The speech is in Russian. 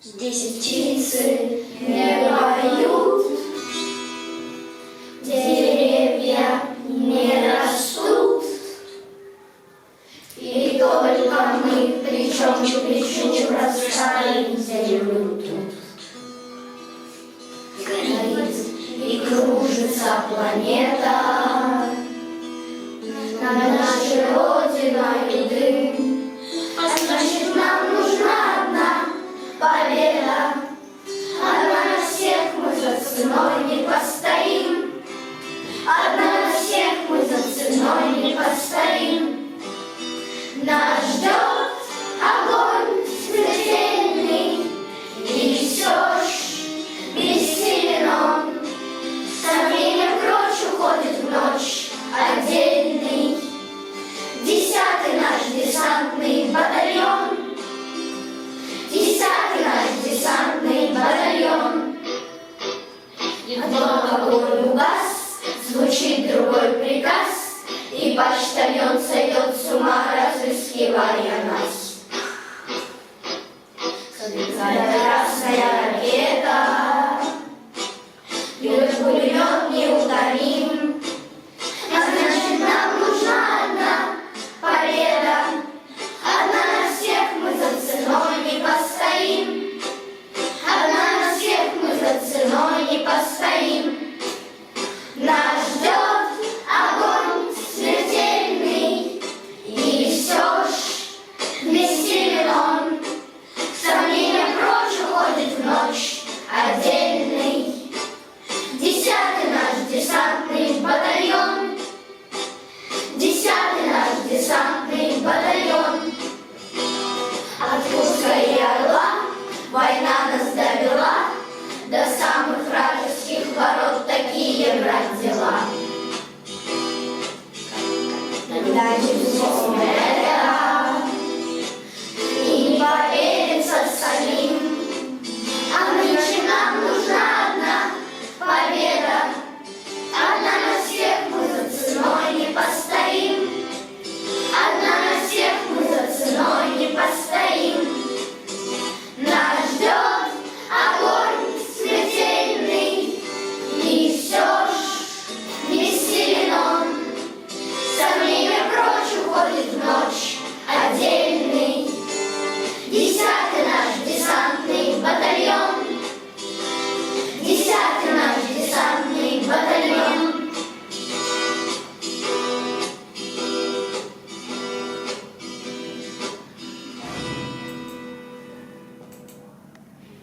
Здесь птицы не поют, деревья не растут, и только мы плечом к плечу разрушаем землю тут. Горит и кружится планета над нашей родиной дым, а значит, нам нужна одна победа. Одна на всех мы за ценой не постоим, одна на всех мы за ценой не постоим. Нас ждет огонь смертельный, и все ж бессилен он. Сомнения прочь уходит в ночь отдельный 10-й наш десантный батальон. 10-й наш десантный батальон. Одно огонь угас, звучит другой приказ, и почтальон сойдет с ума, разыскивая нас. Красная ракета